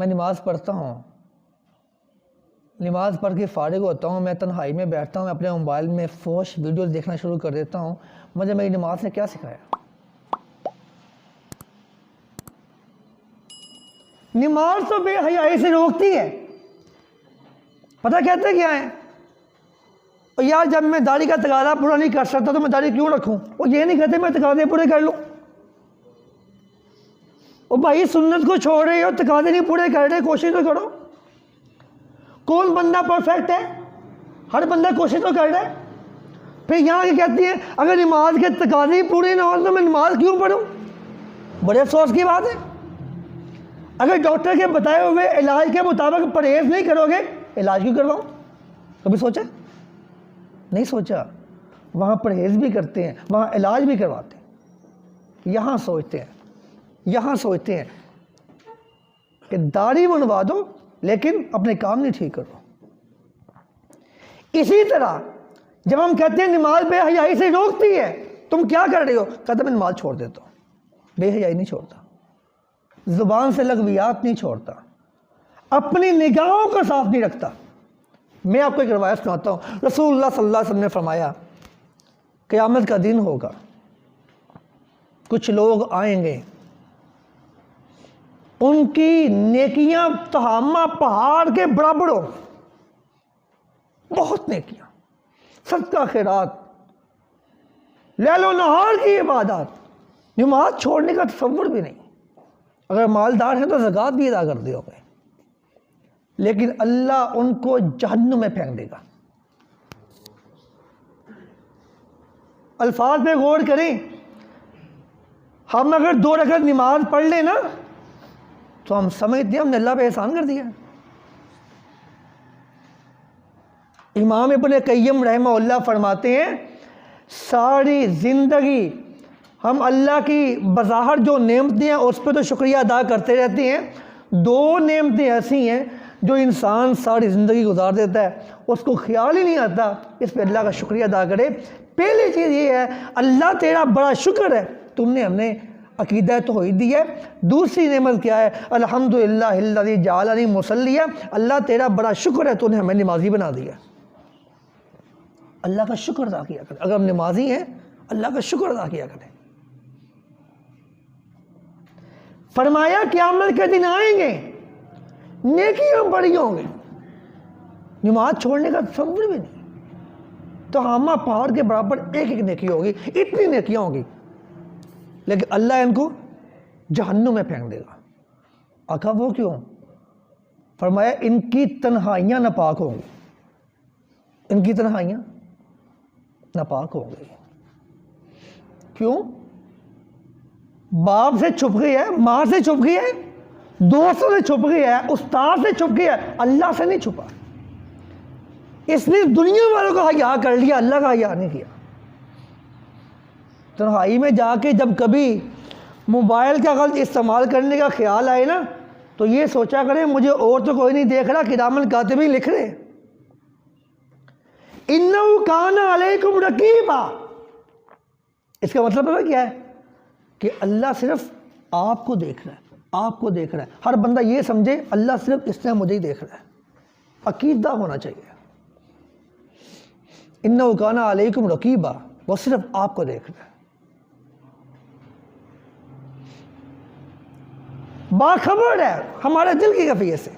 میں نماز پڑھتا ہوں، نماز پڑھ کے فارغ ہوتا ہوں، میں تنہائی میں بیٹھتا ہوں، اپنے موبائل میں فوش ویڈیوز دیکھنا شروع کر دیتا ہوں، مجھے میری نماز نے کیا سکھایا؟ نماز تو بے حیائی سے روکتی ہے۔ پتہ کہتے کیا ہے؟ اور یار جب میں داڑھی کا تقاضا پورا نہیں کر سکتا تو میں داڑھی کیوں رکھوں؟ وہ یہ نہیں کہتے میں تقاضے پورے کر لوں۔ او بھائی سنت کو چھوڑ رہے ہو، تقاضے نہیں پورے کر رہے، کوشش تو کرو۔ کون بندہ پرفیکٹ ہے؟ ہر بندہ کوشش تو کر رہا ہے۔ پھر یہاں کی کہتی ہے اگر نماز کے تقاضے ہی پورے نہ ہو تو میں نماز کیوں پڑھوں؟ بڑے افسوس کی بات ہے۔ اگر ڈاکٹر کے بتائے ہوئے علاج کے مطابق پرہیز نہیں کرو گے، علاج کیوں کرواؤں؟ کبھی سوچا؟ نہیں سوچا۔ وہاں پرہیز بھی کرتے ہیں، وہاں علاج بھی کرواتے ہیں۔ یہاں سوچتے ہیں کہ داڑھی منڈوا دو لیکن اپنے کام نہیں ٹھیک کرو۔ اسی طرح جب ہم کہتے ہیں نماز بے حیائی سے روکتی ہے، تم کیا کر رہے ہو؟ کہتے میں نماز چھوڑ دیتا ہوں۔ بے حیائی نہیں چھوڑتا، زبان سے لغویات نہیں چھوڑتا، اپنی نگاہوں کو صاف نہیں رکھتا۔ میں آپ کو ایک روایت سناتا ہوں۔ رسول اللہ صلی اللہ علیہ وسلم نے فرمایا قیامت کا دن ہوگا، کچھ لوگ آئیں گے، ان کی نیکیاں تہامہ پہاڑ کے برابر ہو، بہت نیکیاں، صدقہ خیرات، لیل و نہار کی عبادات، نماز چھوڑنے کا تصور بھی نہیں۔ اگر مالدار ہیں تو زکوٰۃ بھی ادا کر دے ہوگے، لیکن اللہ ان کو جہنم میں پھینک دے گا۔ الفاظ پہ غور کریں۔ ہم اگر 2 رکعت نماز پڑھ لیں نا تو ہم سمجھتے ہیں ہم نے اللہ پہ احسان کر دیا۔ امام ابن قیم رحمہ اللہ فرماتے ہیں ساری زندگی ہم اللہ کی بظاہر جو نعمتیں ہیں اس پہ تو شکریہ ادا کرتے رہتے ہیں۔ 2 نعمتیں ایسی ہیں جو انسان ساری زندگی گزار دیتا ہے، اس کو خیال ہی نہیں آتا اس پہ اللہ کا شکریہ ادا کرے۔ پہلی چیز یہ ہے اللہ تیرا بڑا شکر ہے تم نے ہمیں عقیدہ توحید دی ہے۔ دوسری نعمت کیا ہے؟ الحمدللہ الذی جعلنی مصلیٰ، اللہ تیرا بڑا شکر ہے تو نے ہمیں نمازی بنا دیا۔ اللہ کا شکر ادا کیا کریں۔ اگر ہم نمازی ہیں اللہ کا شکر ادا کیا کریں۔ فرمایا قیامت کے دن آئیں گے، نیکیاں بڑی ہوں گی، نماز چھوڑنے کا تصور بھی نہیں، تو ہمہ پہاڑ کے برابر ایک ایک نیکی ہوگی، اتنی نیکیاں ہوں گی، لیکن اللہ ان کو جہنم میں پھینک دے گا۔ آقا وہ کیوں؟ فرمایا ان کی تنہائیاں ناپاک ہوں گی، ان کی تنہائیاں ناپاک ہوں گی۔ کیوں؟ باپ سے چھپ گئی ہے، ماں سے چھپ گئی ہے، دوستوں سے چھپ گئی ہے، استاد سے چھپ گئی ہے، اللہ سے نہیں چھپا۔ اس نے دنیا والوں کا حیا کر لیا، اللہ کا حیا نہیں کیا۔ تنہائی میں جا کے جب کبھی موبائل کا غلط استعمال کرنے کا خیال آئے نا تو یہ سوچا کریں مجھے اور تو کوئی نہیں دیکھ رہا، کرام الکاتبین لکھ رہے ہیں اِنَّهُ كَانَ عَلَيْكُمْ رَقِيبًا۔ اس کا مطلب پتہ کیا ہے؟ کہ اللہ صرف آپ کو دیکھ رہا ہے، آپ کو دیکھ رہا ہے۔ ہر بندہ یہ سمجھے اللہ صرف اس طرح مجھے ہی دیکھ رہا ہے۔ عقیدہ ہونا چاہیے اِنَّهُ كَانَ عَلَيْكُمْ رَقِيبًا، وہ صرف آپ کو دیکھ رہا ہے، باخبر ہے ہمارے دل کی کیفیت سے۔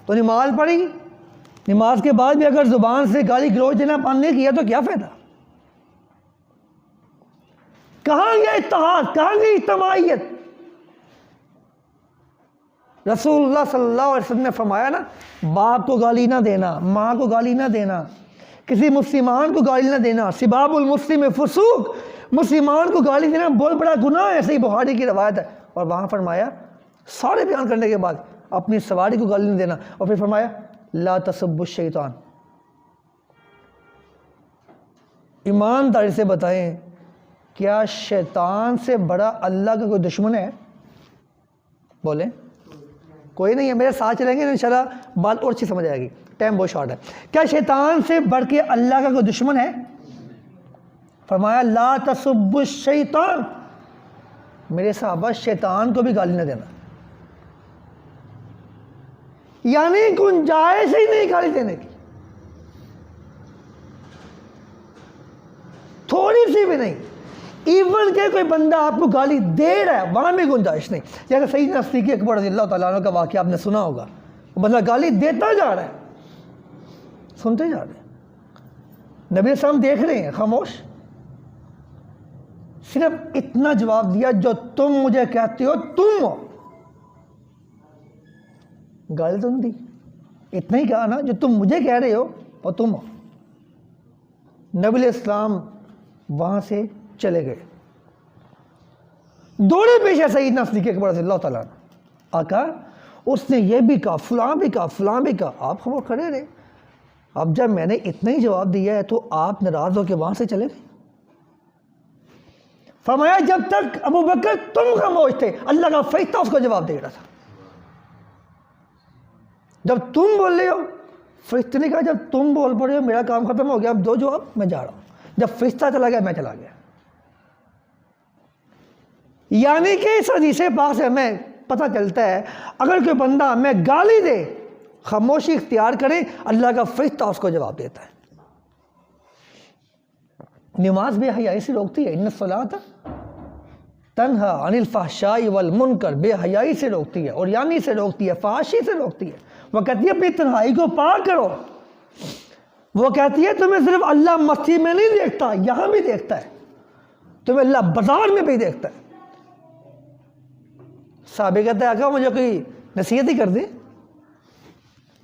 تو نماز پڑھی، نماز کے بعد بھی اگر زبان سے گالی گلوچ دینا بند نہیں کیا تو کیا فائدہ؟ کہاں گیا اتحاد؟ کہاں گئی اجتماعیت؟ رسول اللہ صلی اللہ علیہ وسلم نے فرمایا نا باپ کو گالی نہ دینا، ماں کو گالی نہ دینا، کسی مسلمان کو گالی نہ دینا، سباب المسلم فسوق، مسلمان کو گالی دینا بہت بڑا گناہ ہے، صحیح بخاری کی روایت ہے۔ اور وہاں فرمایا سارے بیان کرنے کے بعد اپنی سواری کو گالی نہیں دینا، اور پھر فرمایا لا تسبوا الشیطان۔ ایمانداری سے بتائیں کیا شیطان سے بڑا اللہ کا کوئی دشمن ہے؟ بولیں کوئی نہیں ہے۔ میرے ساتھ چلیں گے انشاءاللہ بات اور اچھی سمجھ آئے گی، ٹائم بہت شارٹ ہے۔ کیا شیطان سے بڑھ کے اللہ کا کوئی دشمن ہے؟ فرمایا لا تسبوا الشیطان، میرے صحابہ شیطان کو بھی گالی نہ دینا۔ یعنی گنجائش ہی نہیں گالی دینے کی، تھوڑی سی بھی نہیں۔ ایون کہ کوئی بندہ آپ کو گالی دے رہا ہے وہاں بھی گنجائش نہیں۔ جیسے سیدنا صدیق اکبر رضی اللہ تعالیٰ عنہ کا واقعہ آپ نے سنا ہوگا، وہ بندہ گالی دیتا جا رہا ہے، سنتے جا رہے ہیں، نبی صلی اللہ علیہ وسلم دیکھ رہے ہیں خاموش، صرف اتنا جواب دیا جو تم مجھے کہتے ہو تم ہو، گالی تو نہیں دی، اتنا ہی کہا نا جو تم مجھے کہہ رہے ہو وہ تم ہو۔ نبی علیہ السلام وہاں سے چلے گئے، دوڑے پیچھے سیدنا صدیق اکبر رضی اللہ تعالیٰ عنہ، آقا اس نے یہ بھی کہا، فلاں بھی کہا، فلاں بھی کہا، آپ خاموش کھڑے رہے۔ اب جب میں نے اتنا ہی جواب دیا ہے تو آپ ناراض ہو کے وہاں سے چلے گئے؟ فرمایا جب تک ابو بکر تم خاموش تھے اللہ کا فرشتہ اس کو جواب دے رہا تھا، جب تم بول رہے ہو، فرشتے نے کہا جب تم بول پڑے ہو میرا کام ختم ہو گیا، اب دو جواب، میں جا رہا ہوں۔ جب فرشتہ چلا گیا میں چلا گیا۔ یعنی کہ اس حدیث پاک سے ہمیں پتہ چلتا ہے اگر کوئی بندہ ہمیں گالی دے خاموشی اختیار کرے، اللہ کا فرشتہ اس کو جواب دیتا ہے۔ نماز بے حیائی سے روکتی ہے، ان الصلاۃ تنہا عن الفحشاء والمنکر، بے حیائی سے روکتی ہے، اور یعنی سے روکتی ہے، فحاشی سے روکتی ہے۔ وہ کہتی ہے اپنی تنہائی کو پاک کرو، وہ کہتی ہے تمہیں صرف اللہ مسجد میں نہیں دیکھتا، یہاں بھی دیکھتا ہے، تمہیں اللہ بازار میں بھی دیکھتا ہے۔ صحابہ کہتا ہے آقا مجھے کوئی نصیحت ہی کر دے،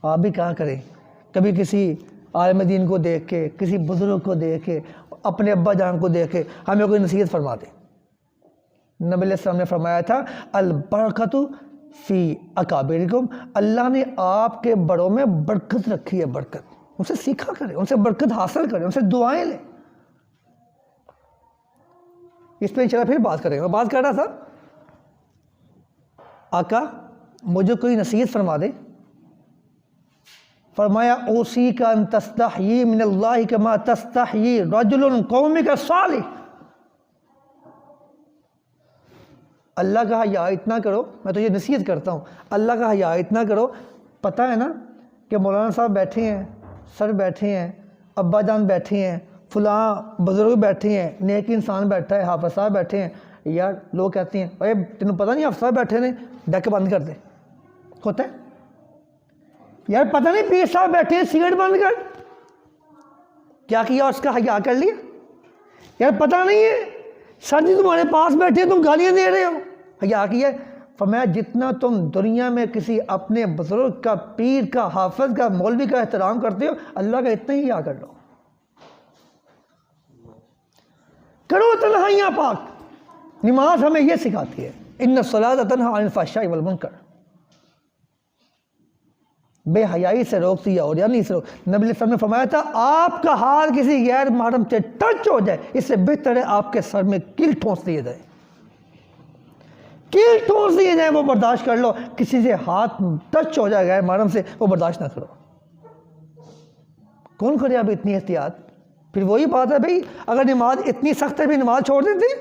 آپ بھی کہا کریں، کبھی کسی عالم دین کو دیکھ کے، کسی بزرگ کو دیکھ کے، اپنے ابا جان کو دیکھ کے ہمیں کوئی نصیحت فرما دے۔ نبی علیہ السلام نے فرمایا تھا البرکۃ فی اکابرکم، اللہ نے آپ کے بڑوں میں برکت رکھی ہے، برکت، ان سے سیکھا کریں، ان سے برکت حاصل کریں، ان سے دعائیں لیں۔ اس پہ انشاءاللہ پھر بات کریں گے۔ میں بات کر رہا تھا آقا مجھے کوئی نصیحت فرما دے، فرمایا اوصیک ان تستحیی من اللہ کما تستحیی رجل قومک صالح، اللہ کا حیا اتنا کرو، میں تو یہ نصیحت کرتا ہوں، اللہ کا حیا اتنا کرو، پتہ ہے نا کہ مولانا صاحب بیٹھے ہیں، سر بیٹھے ہیں، ابا جان بیٹھے ہیں، فلاں بزرگ بیٹھے ہیں، نیک انسان بیٹھا ہے، حافظ صاحب بیٹھے ہیں، یار لوگ کہتے ہیں اے تینوں پتہ نہیں حافظ صاحب بیٹھے نے، ڈیک بند کر دے، ہوتا ہے یار، پتہ نہیں پیر صاحب بیٹھے ہیں، سگریٹ بند کر، کیا کیا اس کا حیا کر لیا؟ یار پتہ نہیں ہے سر جی تمہارے پاس بیٹھے ہیں تم گالیاں دے رہے ہو، حیا کیا ہے؟ فرمایا جتنا تم دنیا میں کسی اپنے بزرگ کا، پیر کا، حافظ کا، مولوی کا احترام کرتے ہو، اللہ کا اتنا ہی حیا کر لو، کرو تنہائیاں پاک۔ نماز ہمیں یہ سکھاتی ہے ان الصلاۃ تنہا عن الفحشاء والمنکر، بے حیائی سے روکتی ہے، اور یعنی سے نبی علیہ السلام نے فرمایا تھا آپ کا ہاتھ کسی غیر محرم سے ٹچ ہو جائے اس سے بہتر ہے آپ کے سر میں کیل ٹھونس دیے جائے، کیل ٹھونس دیے جائیں وہ برداشت کر لو، کسی سے ہاتھ ٹچ ہو جائے غیر محرم سے وہ برداشت نہ کرو۔ کون کرے اب اتنی احتیاط؟ پھر وہی بات ہے بھئی اگر نماز اتنی سخت ہے بھی نماز چھوڑ دیتے،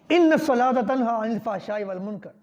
ان الصلاۃ تنہا عن الفحشاء والمنکر۔